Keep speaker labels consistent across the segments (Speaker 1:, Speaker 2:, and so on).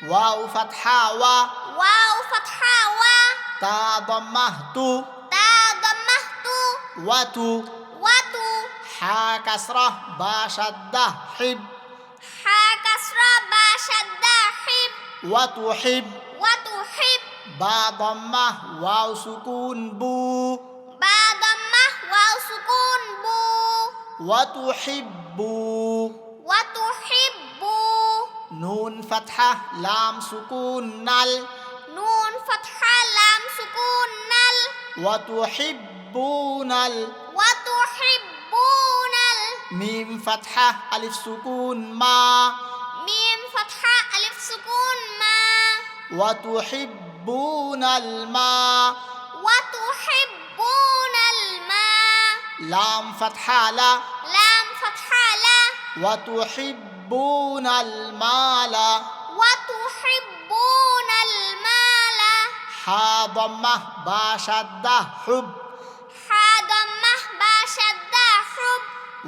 Speaker 1: واو فتحة و
Speaker 2: واو فتحة و
Speaker 1: تا ضمة تو
Speaker 2: تا ضمة تو
Speaker 1: وتو
Speaker 2: وتو
Speaker 1: حا كسرة با شدة حب
Speaker 2: حا كسرة با شدة حب
Speaker 1: وتحب
Speaker 2: وتحب
Speaker 1: با ضمة واو سكون بو
Speaker 2: با ضمة واو سكون بو
Speaker 1: وتحب
Speaker 2: وتحب
Speaker 1: نون فتحة لام سكون نل
Speaker 2: نون فتحة لام سكون نل
Speaker 1: وتحبون
Speaker 2: وتحبون
Speaker 1: ميم فتحة ألف سكون ما
Speaker 2: ميم فتحة ألف سكون ما
Speaker 1: وتحبون الماء
Speaker 2: وتحبون الماء
Speaker 1: لام فتحة لا
Speaker 2: لام فتحة لا
Speaker 1: وتحبون المال
Speaker 2: وتحبون المال
Speaker 1: حا ضمة با شدة حب
Speaker 2: حا ضمة با شدة حب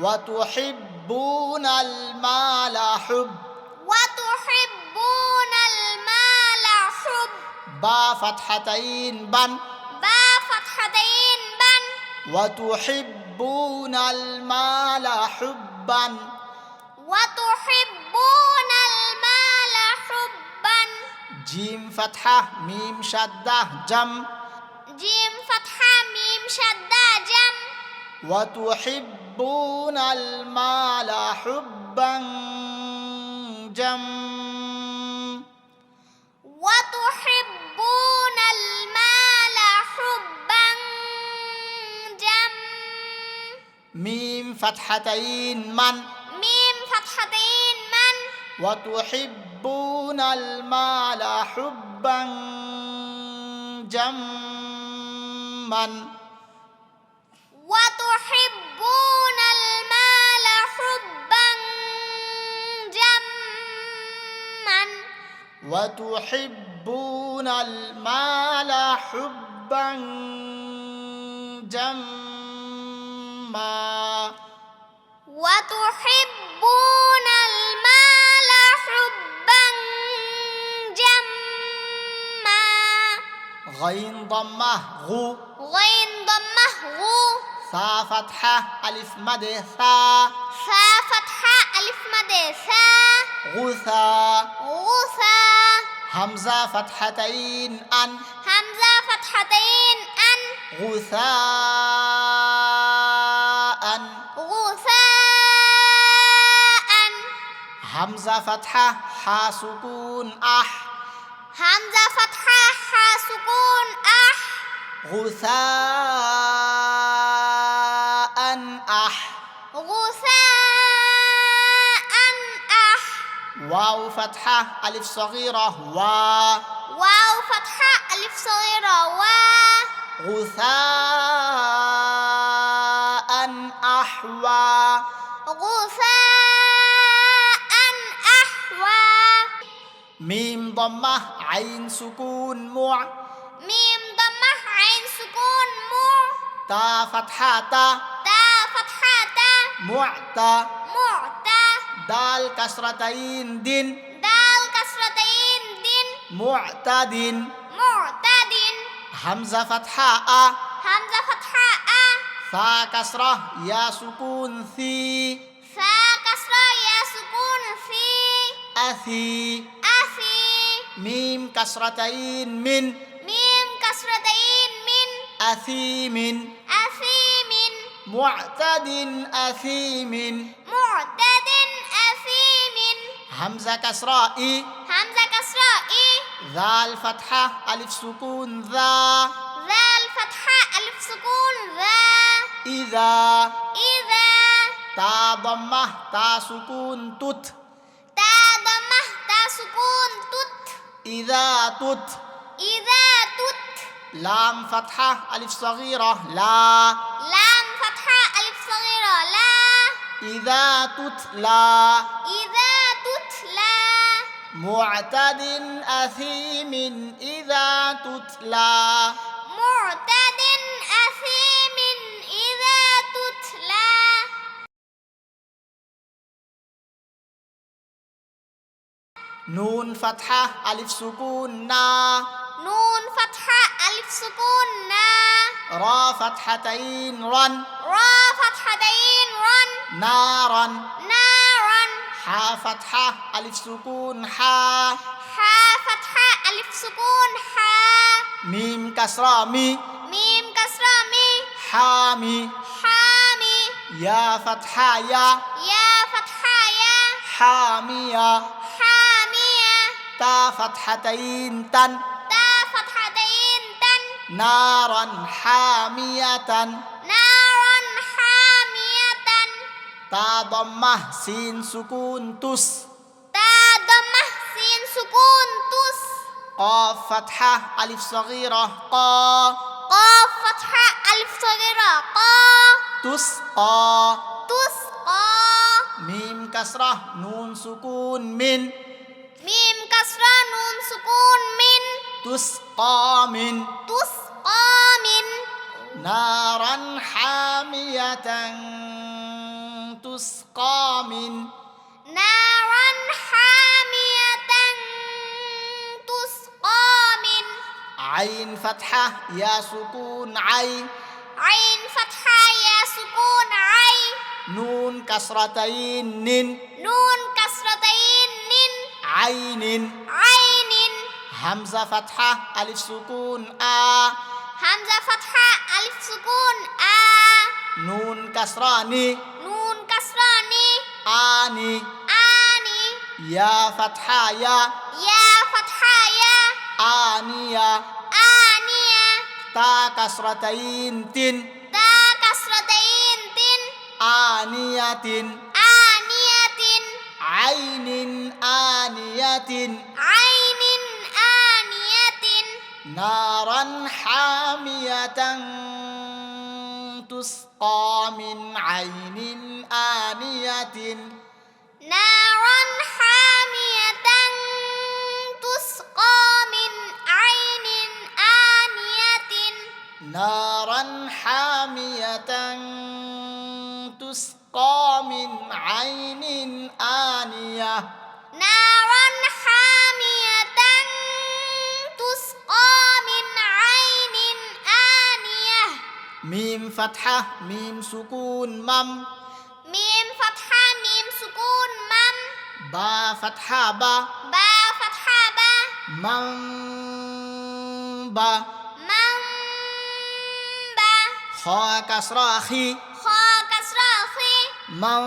Speaker 1: وتحبون المال حب
Speaker 2: وتحبون المال حب
Speaker 1: با فتحتين بن
Speaker 2: با فتحتين بن
Speaker 1: وتحبون المال حبا
Speaker 2: وتحبون المال حبا
Speaker 1: جيم فتحة ميم شدة جم
Speaker 2: جيم فتحة ميم شدة جم
Speaker 1: وتحبون المال حبا جم
Speaker 2: وتحبون المال حبا جم
Speaker 1: ميم فتحتين من
Speaker 2: ميم فتحتين من
Speaker 1: وتحبون المال حبا جما
Speaker 2: وتحبون المال حبا جما
Speaker 1: وتحبون المال حبا جما
Speaker 2: وتحبون المال حبا جما
Speaker 1: غين ضمة غو
Speaker 2: غين ضمه غو
Speaker 1: ثا فتحة ألف مد ثا
Speaker 2: ثا فتحة ألف مد ثا
Speaker 1: غثا
Speaker 2: غثا
Speaker 1: همزة فتحتين أن
Speaker 2: همزة فتحتين أن
Speaker 1: غثاء
Speaker 2: غثاء
Speaker 1: همزة فتحة حا سكون أح
Speaker 2: همزة فتحة حا سكون أح
Speaker 1: غثاء أح
Speaker 2: غثاء أح
Speaker 1: واو فتحة ألف صغيرة وا
Speaker 2: واو فتحة ألف صغيرة و
Speaker 1: غثاء أحوى
Speaker 2: غثاء أحوى
Speaker 1: ميم ضمة عين سكون مع
Speaker 2: ميم ضمة عين سكون مو
Speaker 1: تا فتحة تا
Speaker 2: تا فتحة تا
Speaker 1: معتا
Speaker 2: معتا
Speaker 1: دال كسرتين دين
Speaker 2: دال كسرتين دين
Speaker 1: معتد
Speaker 2: معتد
Speaker 1: همزة فتحة
Speaker 2: همزة فتحة أ
Speaker 1: ثا كسرة يا سكون ثي
Speaker 2: ثا كسرة يا سكون في
Speaker 1: أثي
Speaker 2: أثي
Speaker 1: ميم كسرتين من
Speaker 2: ميم كسرتين من
Speaker 1: أثيم
Speaker 2: أثيم
Speaker 1: معتد أثيم
Speaker 2: معتد أثيم
Speaker 1: همزة كسرة إي
Speaker 2: همزة كسرة إي
Speaker 1: ذال فتحة ألف سكون ذا
Speaker 2: ذا الفتحة ألف سكون ذا
Speaker 1: إذا
Speaker 2: إذا
Speaker 1: تا ضمة تا سكون تت
Speaker 2: تا ضمة تا سكون تت
Speaker 1: إذا تت
Speaker 2: إذا تت
Speaker 1: لام فتحة ألف صغيرة لا
Speaker 2: لام فتحة ألف صغيرة لا
Speaker 1: إذا تتلى
Speaker 2: إذا تتلى
Speaker 1: معتد أثيم إذا تتلى
Speaker 2: معتد أثيم إذا تتلى
Speaker 1: নুন ফাতহা আলিফ সুকুন না
Speaker 2: নুন ফাতহা আলিফ সুকুন না
Speaker 1: র ফাতহাতাইন রন
Speaker 2: র ফাতহাতাইন রন
Speaker 1: নারান
Speaker 2: নারান
Speaker 1: হা ফাতহা আলিফ সুকুন হা
Speaker 2: হা ফাতহা আলিফ সুকুন হা
Speaker 1: মিম কাসরা মি
Speaker 2: মিম কাসরা মি
Speaker 1: হামি
Speaker 2: হামি
Speaker 1: ইয়া ফাতহা ইয়া
Speaker 2: ইয়া ফাতহা ইয়া
Speaker 1: হামিয়া
Speaker 2: হামিয়া
Speaker 1: তা ফাতহাতাইন তান
Speaker 2: তা ফাতহাতাইন তান
Speaker 1: নারান হামিয়াতান
Speaker 2: নারান হামিয়াতান
Speaker 1: তা দম্মাহ সিন সুকুন তুস
Speaker 2: তা দাম্মাহ সিন সুকুন তুস
Speaker 1: قاف فتحة ألف صغيرة قا
Speaker 2: قاف فتحة ألف صغيرة قا
Speaker 1: تسقى
Speaker 2: تسقى
Speaker 1: ميم كسرة نون سكون من
Speaker 2: ميم كسرة نون سكون من
Speaker 1: تسقى من
Speaker 2: تسقى من
Speaker 1: نارا حامية تسقى من
Speaker 2: نارا حامية تسقى من
Speaker 1: عين فتحة يا سكون عين
Speaker 2: عين فتحة يا سكون عين
Speaker 1: نون كسرتين نن
Speaker 2: نون كسرتين نن
Speaker 1: عين
Speaker 2: عين
Speaker 1: همزة فتحة ألف سكون
Speaker 2: همزة فتحة ألف سكون
Speaker 1: نون كسراني
Speaker 2: نون كسراني
Speaker 1: آني
Speaker 2: آني
Speaker 1: يا فتحة يا
Speaker 2: يا فتحة يا
Speaker 1: آنية
Speaker 2: آنية
Speaker 1: تا كسرتين تن
Speaker 2: تا كسرتين تن
Speaker 1: آنية
Speaker 2: آنية
Speaker 1: عين آنية
Speaker 2: عين آنية
Speaker 1: نارا حامية تسقى من عين آنية
Speaker 2: نارا حامية تسقى من عين آنية
Speaker 1: نارا حامية تسقى من عين آنية
Speaker 2: نارا حامية تسقى من عين آنية
Speaker 1: ميم فتحة ميم سكون مم
Speaker 2: ميم فتحة ميم سكون مم
Speaker 1: با فتحة با
Speaker 2: با فتحة با
Speaker 1: من با
Speaker 2: من با
Speaker 1: خا كسرة خي
Speaker 2: خا كسرة خي
Speaker 1: من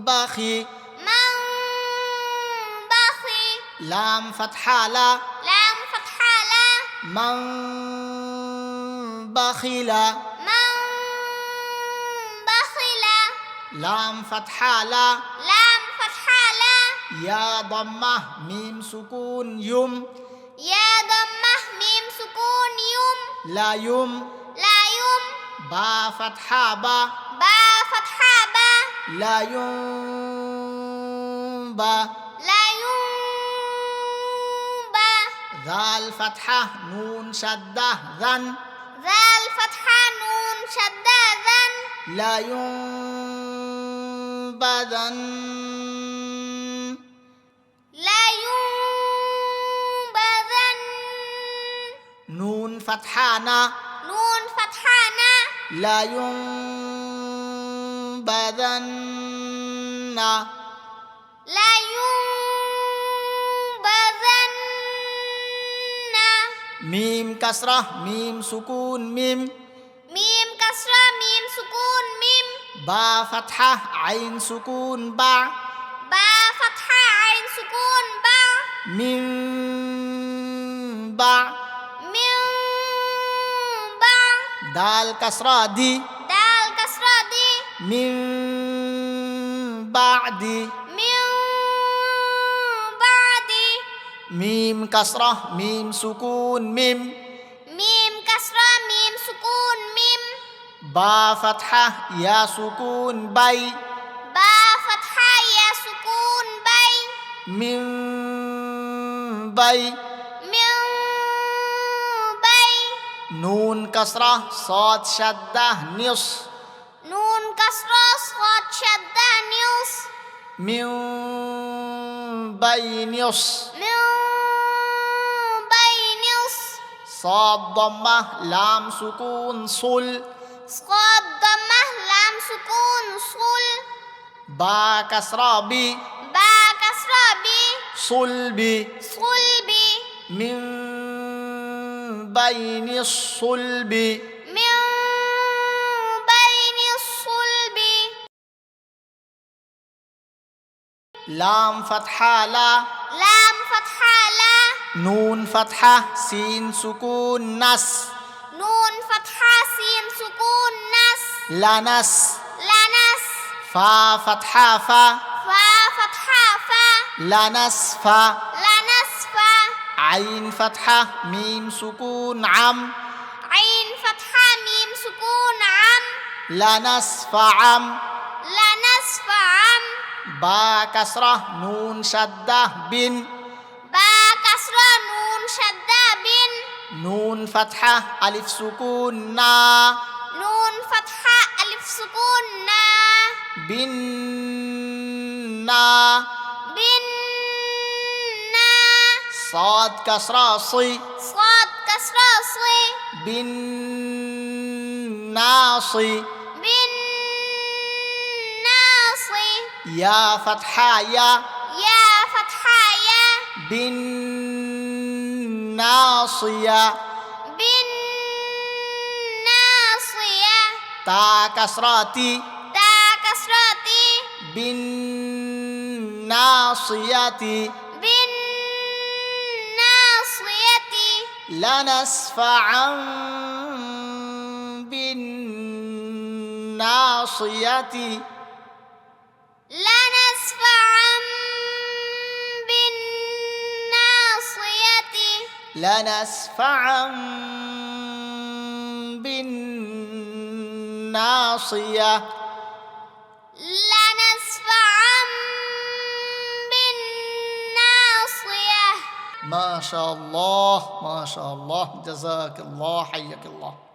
Speaker 1: بخي
Speaker 2: من بخي
Speaker 1: لام فتحة لا
Speaker 2: لام فتحة لا
Speaker 1: من بخل
Speaker 2: من بخل
Speaker 1: لام فتحة لا
Speaker 2: لام فتحة لا
Speaker 1: يا ضمة ميم سكون يم
Speaker 2: يا ضمة ميم سكون يم
Speaker 1: لا يم
Speaker 2: لا يم
Speaker 1: با فتحة با
Speaker 2: با فتحة با
Speaker 1: لا يم با
Speaker 2: لا يم با
Speaker 1: ذال فتحة نون شدة ذن
Speaker 2: ذا الفتحة نون شدة ذن
Speaker 1: لا ينبذن
Speaker 2: لا ينبذن
Speaker 1: نون فتحة نا
Speaker 2: نون فتحة نا
Speaker 1: لا ينبذن
Speaker 2: لا ينبذن
Speaker 1: ميم كسرة ميم سكون ميم
Speaker 2: ميم كسرة ميم سكون ميم
Speaker 1: با فتحة عين سكون با
Speaker 2: با فتحة عين سكون با
Speaker 1: من با
Speaker 2: من با
Speaker 1: دال كسرة دي
Speaker 2: دال كسرة دي
Speaker 1: من بعد
Speaker 2: من بعد
Speaker 1: ميم كسرة ميم سكون ميم
Speaker 2: ميم كسرة ميم سكون ميم
Speaker 1: با فتحة يا سكون بي
Speaker 2: با فتحة يا سكون بي
Speaker 1: من بي
Speaker 2: من بي
Speaker 1: نون كسرة صاد شدة نص
Speaker 2: نون كسرة صاد شدة نص
Speaker 1: من بين
Speaker 2: من بين
Speaker 1: صاد ضمة لام سكون صل
Speaker 2: صاد ضمة لام سكون صل
Speaker 1: با كسرة بي
Speaker 2: با كسرة بي
Speaker 1: صلب
Speaker 2: صلب
Speaker 1: من بين الصلب
Speaker 2: من بين الصلب
Speaker 1: لام فتحة لا
Speaker 2: لام فتحة لا
Speaker 1: نون فتحة سين سكون نس
Speaker 2: نون فتحة سين سكون نس
Speaker 1: لنس
Speaker 2: لنس
Speaker 1: فا فتحة فا
Speaker 2: فا فتحة فا
Speaker 1: لنس فا
Speaker 2: لنس فا
Speaker 1: عين فتحة ميم سكون عم
Speaker 2: عين فتحة ميم سكون عم
Speaker 1: لنس فعم
Speaker 2: لنس فعم
Speaker 1: با كسرة نون شدة بن
Speaker 2: با كسرة نون شدة بن
Speaker 1: نون فتحة ألف سكون نا
Speaker 2: نون فتحة ألف سكون نا
Speaker 1: بن نا
Speaker 2: بن نا
Speaker 1: صاد كسرة صي
Speaker 2: صاد كسرة صي
Speaker 1: بن ناصي
Speaker 2: بن ناصي
Speaker 1: يا فتحة يا
Speaker 2: يا فتحة يا
Speaker 1: بن ناصية
Speaker 2: بن ناصية
Speaker 1: تا كسراتي
Speaker 2: تا كسرة تي
Speaker 1: بن ناصية
Speaker 2: بن ناصية
Speaker 1: لنسفعا بالناصية
Speaker 2: لنسفعا بالناصية
Speaker 1: لنسفعا بالناصية
Speaker 2: لنسفعا بالناصية
Speaker 1: ما شاء الله ما شاء الله جزاك الله حياك الله